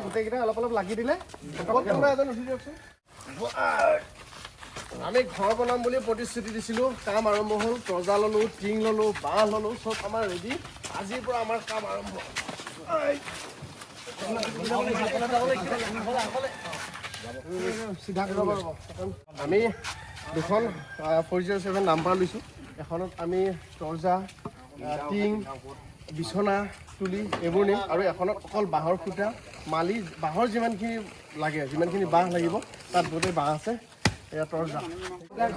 গোটেইকেইটা অলপ অলপ লাগি দিলে এজন উঠি দিয়কচোন। আমি ঘৰ বনাম বুলি প্ৰতিশ্ৰুতি দিছিলোঁ, কাম আৰম্ভ হ'ল। তৰ্জা ল'লোঁ, টিং ল'লোঁ, বাঁহ ল'লোঁ, চব আমাৰ ৰেডি। আজিৰ পৰা আমাৰ কাম আৰম্ভ। আমি দুখন 407 নাম্বাৰ লৈছোঁ। এখনত আমি তৰ্জা, টিং, বিচনা, তুলি এইবোৰ নিম, আৰু এখনত অকল বাঁহৰ খুঁটা, মালি, বাঁহৰ যিমানখিনি লাগে, যিমানখিনি বাঁহ লাগিব তাত গোটেই বাঁহ আছে। এয়া তৰ্জা।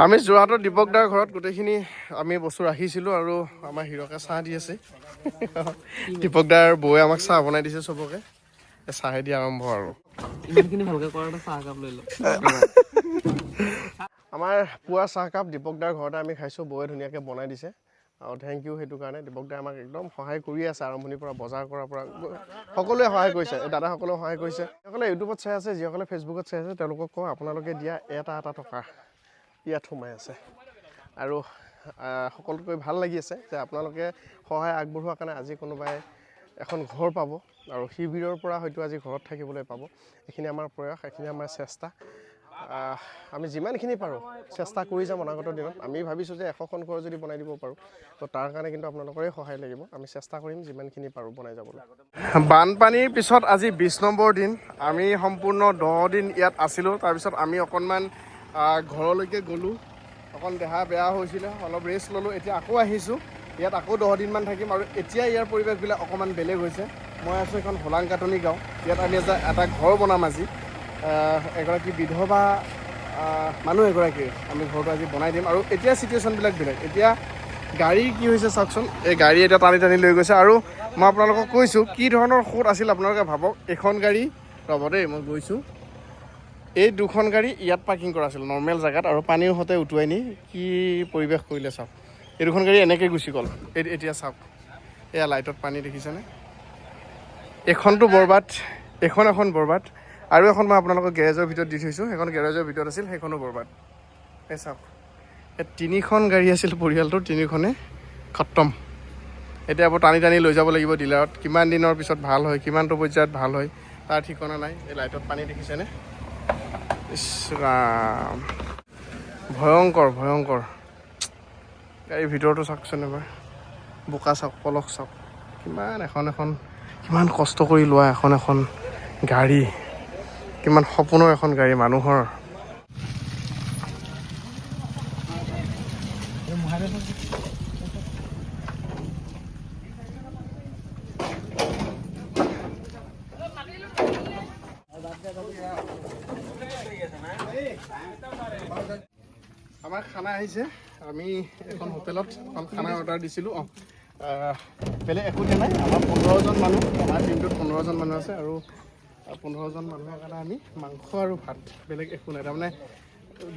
আমি যোৰহাটৰ দীপক দাৰ ঘৰত গোটেইখিনি আমি বস্তু ৰাখিছিলোঁ, আৰু আমাৰ হিৰকে চাহ দি আছে। দীপক দাৰ বৌয়ে আমাক চাহ বনাই দিছে চবকে। চাহেদি আৰম্ভ আৰু ইমানখিনি ভালকৈ কৰাৰ চাহ একাপ লৈ লওঁ। আমাৰ পুৱা চাহকাপ দীপক দাৰ ঘৰতে আমি খাইছোঁ। বৌয়ে ধুনীয়াকৈ বনাই দিছে, আৰু থেংক ইউ সেইটো কাৰণে। দীপক দাই আমাক একদম সহায় কৰি আছে, আৰম্ভণিৰ পৰা বজাৰ কৰাৰ পৰা সকলোৱে সহায় কৰিছে। দাদাসকলেও সহায় কৰিছে। যিসকলে ইউটিউবত চাই আছে, যিসকলে ফেচবুকত চাই আছে, তেওঁলোকক কওঁ আপোনালোকে দিয়া এটা টকা ইয়াত সোমাই আছে। আৰু সকলোতকৈ ভাল লাগি আছে যে আপোনালোকে সহায় আগবঢ়োৱাৰ কাৰণে আজি কোনোবাই এখন ঘৰ পাব, আৰু শিবিৰৰ পৰা হয়তো আজি ঘৰত থাকিবলৈ পাব। এইখিনি আমাৰ প্ৰয়াস, এইখিনি আমাৰ চেষ্টা। আমি যিমানখিনি পাৰোঁ চেষ্টা কৰি যাম অনাগত দিনত। আমি ভাবিছোঁ যে 100খন ঘৰ যদি বনাই দিব পাৰোঁ, তো তাৰ কাৰণে কিন্তু আপোনালোকৰে সহায় লাগিব। আমি চেষ্টা কৰিম যিমানখিনি পাৰোঁ বনাই যাবলৈ। বানপানীৰ পিছত আজি 20 নম্বৰ দিন। আমি সম্পূৰ্ণ 10 দিন ইয়াত আছিলোঁ। তাৰপিছত আমি অকণমান ঘৰলৈকে গ'লোঁ। অকণ দেহা বেয়া হৈছিলে, অলপ ৰেষ্ট ল'লোঁ। এতিয়া আকৌ আহিছোঁ, ইয়াত আকৌ 10 দিনমান থাকিম। আৰু এতিয়া ইয়াৰ পৰিৱেশবিলাক অকণমান বেলেগ হৈছে। মই আছোঁ এখন হোলাংকাটনি গাঁও। ইয়াত আমি এটা ঘৰ বনাম আজি। এগৰাকী বিধৱা মানুহ এগৰাকীৰ আমি ঘৰটো আজি বনাই দিম। আৰু এতিয়া চিটুৱেশ্যনবিলাক বেলেগ। এতিয়া গাড়ী কি হৈছে চাওকচোন, এই গাড়ী এতিয়া টানি টানি লৈ গৈছে। আৰু মই আপোনালোকক কৈছোঁ কি ধৰণৰ সোঁত আছিল আপোনালোকে ভাবক। এখন গাড়ী ৰ'ব দেই, মই গৈছোঁ, এই দুখন গাড়ী ইয়াত পাৰ্কিং কৰা আছিল নৰ্মেল জেগাত, আৰু পানীৰ সতে উটুৱাই নি কি পৰিৱেশ কৰিলে চাওক। এই দুখন গাড়ী এনেকৈ গুচি গ'ল। এতিয়া চাওক, এয়া লাইটত পানী দেখিছেনে? এখনটো বৰবাদ, এখন বৰবাদ, আৰু এখন মই আপোনালোকক গেৰেজৰ ভিতৰত দি থৈছোঁ। সেইখন গেৰেজৰ ভিতৰত আছিল, সেইখনো বৰবাদ। এই চাওক, এই 3খন গাড়ী আছিল পৰিয়ালটোৰ, 3খনে খতম। এতিয়া আকৌ টানি টানি লৈ যাব লাগিব ডিলাৰত। কিমান দিনৰ পিছত ভাল হয়, কিমানটো পৰ্যায়ত ভাল হয় তাৰ ঠিকনা নাই। এই লাইটত পানী দেখিছেনে? ইছ ৰাম, ভয়ংকৰ ভয়ংকৰ। গাড়ীৰ ভিতৰতো চাওকচোন এবাৰ, বোকা চাওক, পলস চাওক। কিমান কষ্ট কৰি লোৱা এখন গাড়ী, কিমান সপোনৰ এখন গাড়ী মানুহৰ। আমাৰ খানা আহিছে। আমি এখন হোটেলত খানা অৰ্ডাৰ দিছিলোঁ। বেলেগ একো দিয়া নাই। আমাৰ 15জন মানুহ, আমাৰ টিমটোত 15জন মানুহ আছে, আৰু 15জন মানুহৰ কাৰণে আমি মাংস আৰু ভাত, বেলেগ একো নাই। তাৰমানে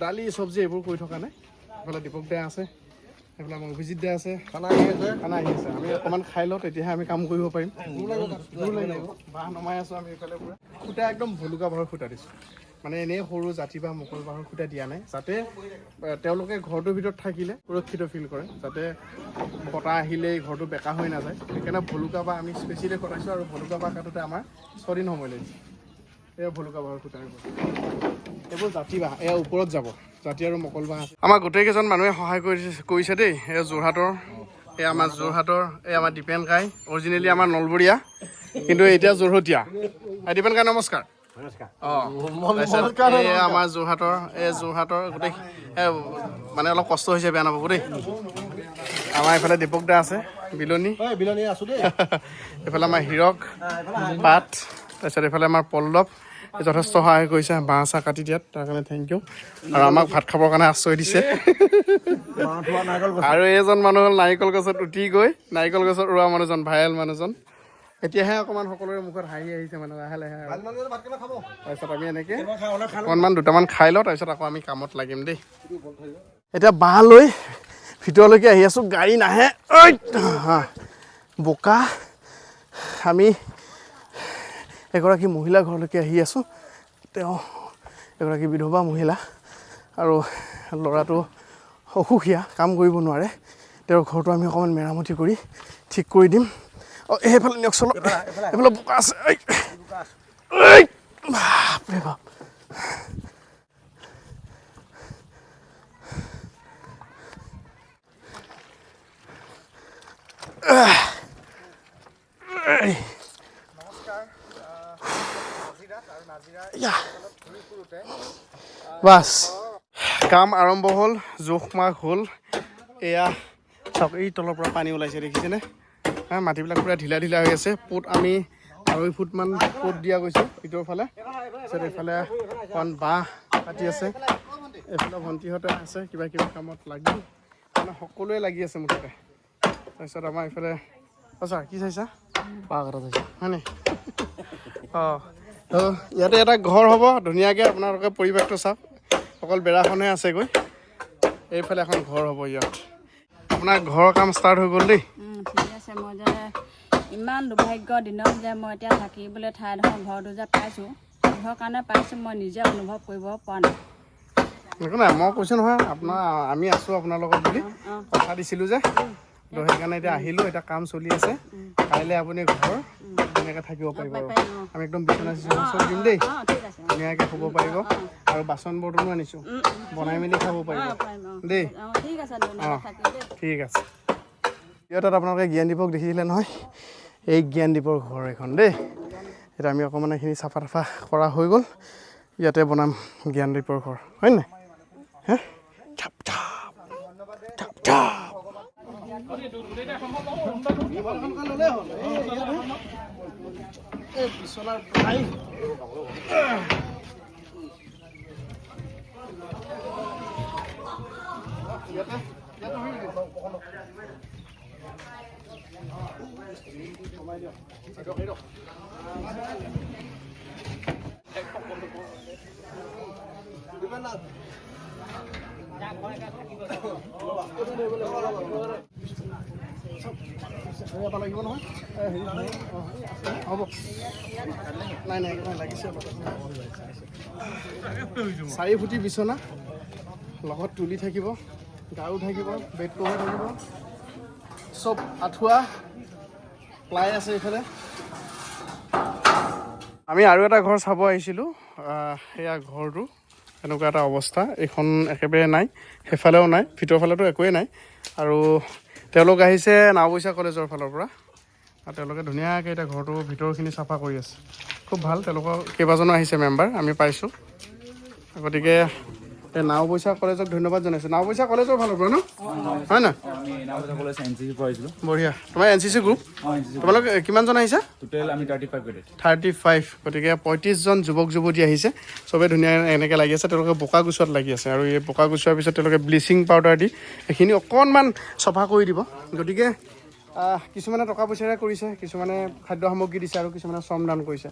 দালি চব্জি এইবোৰ কৰি থকা নাই। এইফালে দীপক দা আছে, এইফালে আমাৰ অভিজিত দা আছে। খানা আহি আছে। আমি অকণমান খাই লওঁ, তেতিয়াহে আমি কাম কৰিব পাৰিম। দূৰ লাগিব, বাঁহ নমাই আছোঁ আমি এইফালে পূৰা। খুঁটা একদম ভলুকা বাঁহৰ খুঁটা দিছোঁ, মানে এনেই সৰু জাতি বা মকল বাঁহৰ খুঁটা দিয়া নাই, যাতে তেওঁলোকে ঘৰটোৰ ভিতৰত থাকিলে সুৰক্ষিত ফিল কৰে, যাতে বতাহ আহিলেই ঘৰটো বেকা হৈ নাযায়। সেইকাৰণে ভলুকা বাঁহ আমি স্পেচিয়েলি কটাইছোঁ, আৰু ভলুকা বাঁহ কাটোতে আমাৰ 6 দিন সময় লাগিছে। এয়া ভলুকা বাঁহৰ খুঁটা, এইবোৰ জাতি বাঁহ, এয়া ওপৰত যাব, জাতি আৰু মকল বাঁহ। আমাৰ গোটেইকেইজন মানুহে সহায় কৰিছে দেই। এয়া যোৰহাটৰ, এয়া আমাৰ যোৰহাটৰ, এই আমাৰ দীপেন কাই, অৰিজিনেলি আমাৰ নলবৰীয়া, কিন্তু এতিয়া যোৰহটীয়া। দীপেন কাই নমস্কাৰ। আমাৰ যোৰহাটৰ গোটেই মানে অলপ কষ্ট হৈছে, বেয়া নাপাব দেই। আমাৰ এইফালে দীপক দা আছে, বিলনী আছো দেই। এইফালে আমাৰ হীৰক পাঠ, তাৰপিছত এইফালে আমাৰ পল্লৱ, যথেষ্ট সহায় কৰিছে বাঁহ চাহ কাটি দিয়াত, তাৰ কাৰণে থেংক ইউ। আৰু আমাক ভাত খাবৰ কাৰণে আশ্ৰয় দিছে। আৰু এইজন মানুহ হ'ল নাৰিকল গছত উঠি গৈ নাৰিকল গছত ৰোৱা মানুহজন, ভাইৰেল মানুহজন। এতিয়াহে অকণমান সকলোৰে মুখত হাঁহি আহিছে, মানে লাহে লাহে। তাৰপিছত আমি এনেকৈ অকণমান দুটামান খাই লওঁ, তাৰপিছত আকৌ আমি কামত লাগিম দেই। এতিয়া বাঁহ লৈ ভিতৰলৈকে আহি আছোঁ, গাড়ী নাহে, বোকা। আমি এগৰাকী মহিলা ঘৰলৈকে আহি আছোঁ। তেওঁ এগৰাকী বিধৱা মহিলা, আৰু ল'ৰাটো অসুখীয়া, কাম কৰিব নোৱাৰে, তেওঁৰ ঘৰটো আমি অকণমান মেৰামতি কৰি ঠিক কৰি দিম। অঁ সেইফালে নিয়ক চলক, এইফালে বোকা আছে। বাপৰে বাপ, বাছ কাম আৰম্ভ হ'ল, জোখ মাখ হ'ল। এয়া চাওক, এই তলৰ পৰা পানী ওলাইছে দেখিছেনে? মাটিবিলাক পূৰা ঢিলা ঢিলা হৈ আছে। পোত আমি 2.5 ফুটমান পোত দিয়া গৈছোঁ ভিতৰৰ ফালে। তাৰপিছত এইফালে অকণ বাঁহ কাটি আছে, এইফালে ভণ্টিহঁতে আছে কিবা কিবি কামত লাগি, মানে সকলোৱে লাগি আছে মুঠতে। তাৰপিছত আমাৰ এইফালে ছাৰ কি চাইছা? পাৰ্ক এটা চাইছা হয়নে? অঁ তো ইয়াতে এটা ঘৰ হ'ব ধুনীয়াকৈ, আপোনালোকে পৰিৱেশটো চাওক, অকল বেৰাখনহে আছেগৈ। এইফালে এখন ঘৰ হ'ব ইয়াত। আপোনাৰ ঘৰৰ কাম ষ্টাৰ্ট হৈ গ'ল দেই। ঠিক আছে। মই যে ইমান দুৰ্ভাগ্য দিনত যে মই এতিয়া থাকিবলৈ ঠাইডোখৰ ঘৰটো যে পাইছোঁ, কিহৰ কাৰণে পাইছোঁ মই নিজে অনুভৱ কৰিব পৰা নাই। একো নাই, মই কৈছোঁ নহয় আপোনাৰ, আমি আছোঁ আপোনাৰ লগত বুলি কথা দিছিলোঁ যে, তো সেইকাৰণে এতিয়া আহিলোঁ। এতিয়া কাম চলি আছে, কাইলৈ আপুনি ঘৰ ধুনীয়াকৈ থাকিব পাৰিব। আৰু আমি একদম বিচনা চিচনা চব দিম দেই, ধুনীয়াকৈ শুব পাৰিব। আৰু বাচন বৰ্তনো আনিছোঁ, বনাই মেলি খাব পাৰিব দেই। অঁ ঠিক আছে। ইয়াত আপোনালোকে জ্ঞানদীপক দেখিছিলে নহয়, এই জ্ঞানদীপৰ ঘৰ এখন দেই। এতিয়া আমি অকণমান এইখিনি চাফা তাফা কৰা হৈ গ'ল, ইয়াতে বনাম জ্ঞানদীপৰ ঘৰ, হয় নাই? হে চাপ চাপ চাপ চাপ। লাগিব নহয় হ'ব, নাই নাই লাগিছে। 4 ফুটি বিচনা লগত তুলি থাকিব, গাৰু থাকিব, বেড কভাৰ থাকিব, চব আঁঠুৱা প্লাই আছে এইফালে। আমি আৰু এটা ঘৰ চাব আহিছিলোঁ, সেয়া ঘৰটো এনেকুৱা এটা অৱস্থা। এইখন একেবাৰে নাই, সেইফালেও নাই, ভিতৰৰ ফালেতো একোৱেই নাই। আৰু তেওঁলোক আহিছে নাওবৈচা কলেজৰ ফালৰ পৰা, আৰু তেওঁলোকে ধুনীয়াকৈ এতিয়া ঘৰটো ভিতৰখিনি চাফা কৰি আছে। খুব ভাল, তেওঁলোকৰ কেইবাজনো আহিছে মেম্বাৰ আমি পাইছোঁ। গতিকে এই নাওবৈচা কলেজক ধন্যবাদ জনাইছোঁ। নাওবৈচা কলেজৰ ফালৰ পৰা ন, হয় নহয়? বঢ়িয়া। তোমাৰ NCC গ্ৰুপ, তোমালোক কিমানজন আহিছা? 35। গতিকে 35জন যুৱক যুৱতী আহিছে, চবেই ধুনীয়া এনেকৈ লাগি আছে। তেওঁলোকে বোকা গুচোৱাত লাগি আছে, আৰু এই বোকা গুচোৱাৰ পিছত তেওঁলোকে ব্লিচিং পাউডাৰ দি এইখিনি অকণমান চফা কৰি দিব। গতিকে কিছুমানে টকা পইচাৰে কৰিছে, কিছুমানে খাদ্য সামগ্ৰী দিছে, আৰু কিছুমানে শ্ৰম দান কৰিছে।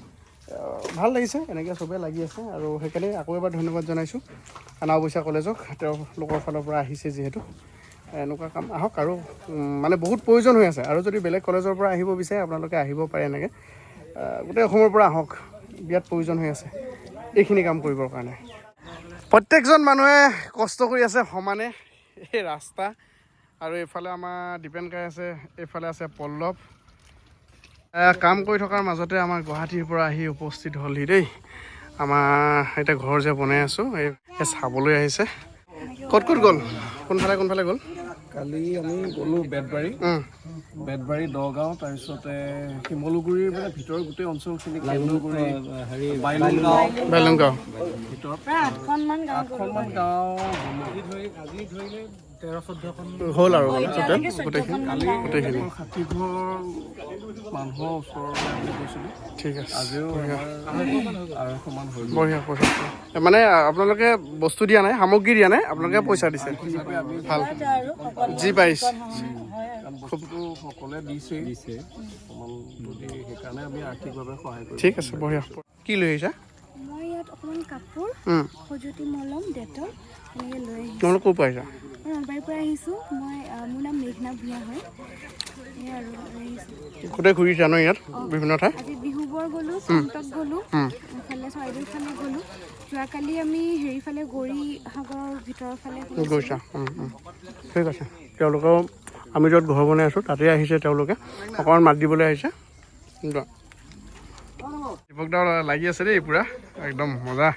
ভাল লাগিছে এনেকৈ চবেই লাগি আছে, আৰু সেইকাৰণে আকৌ এবাৰ ধন্যবাদ জনাইছোঁ নাওবৈচা কলেজক, তেওঁলোকৰ ফালৰ পৰা আহিছে যিহেতু। এনেকুৱা কাম আহক, আৰু মানে বহুত প্ৰয়োজন হৈ আছে। আৰু যদি বেলেগ কলেজৰ পৰা আহিব বিচাৰে আপোনালোকে আহিব পাৰে, এনেকৈ গোটেই অসমৰ পৰা আহক, বিৰাট প্ৰয়োজন হৈ আছে এইখিনি কাম কৰিবৰ কাৰণে। প্ৰত্যেকজন মানুহে কষ্ট কৰি আছে সমানে এই ৰাস্তা। আৰু এইফালে আমাৰ দীপেন কাই আছে, এইফালে আছে পল্লৱ। কাম কৰি থকাৰ মাজতে আমাৰ গুৱাহাটীৰ পৰা আহি উপস্থিত হ'লহি দেই। আমাৰ এতিয়া ঘৰ যে বনাই আছোঁ, এই চাবলৈ আহিছে। ক'ত ক'ত গ'ল, কোনফালে গ'ল? কালি আমি গ'লোঁ বেতবাৰী, দগাঁও, তাৰপিছতে শিমলুগুৰিৰ মানে ভিতৰৰ গোটেই অঞ্চলখিনি কেন্দ্ৰ কৰি বাইলুংগাঁও ভিতৰত প্ৰায় 8খনমান গাঁও আজি ধৰিলে 13-14খন হ'ল আৰু মানে টোটেল গোটেইখিনি। 60 ঘৰ মানুহৰ ওচৰলৈ গৈছিলোঁ। ঠিক আছে, আজিও 250মান হৈ গ'ল। বঢ়িয়া। মানে আপোনালোকে বস্তু দিয়া নাই, সামগ্ৰী দিয়া নাই, আপোনালোকে পইচা দিছে। ভাল, যি পাৰিছে। কাৰণ বস্তুটো সকলোৱে দিছে অকণমান, যদি সেইকাৰণে আমি আৰ্থিকভাৱে সহায় কৰিম। ঠিক আছে, বঢ়িয়া। কি লৈ আহিছা? মই ইয়াত অকণমান কাপোৰ, সজুতি, মলম, ডেটল এনেকৈ লৈ আহিছোঁ। তোমালোক ক'ৰ পৰা আহিছা? মই নলবাৰীৰ পৰা আহিছোঁ। মোৰ নাম মেঘনা ভূঞা হয়। সেয়া আৰু লৈ আহিছোঁ। গোটেই ঘূৰিছা ন ইয়াত বিভিন্ন ঠাই? আজি বিহুবৰ গ'লোঁ, চন্তক গ'লোঁ, এইফালে চৰাইদেউৰ ফালে গ'লোঁ, যোৱাকালি আমি হেৰিফালে গৌৰী সাগৰৰ ভিতৰৰ ফালে গৈছা ঠিক আছে তেওঁলোকেও আমি য'ত ঘৰ বনাই আছোঁ তাতে আহিছে তেওঁলোকে অকণমান মাত দিবলৈ আহিছে দীপক দা লাগি আছে দেই পূৰা একদম মজা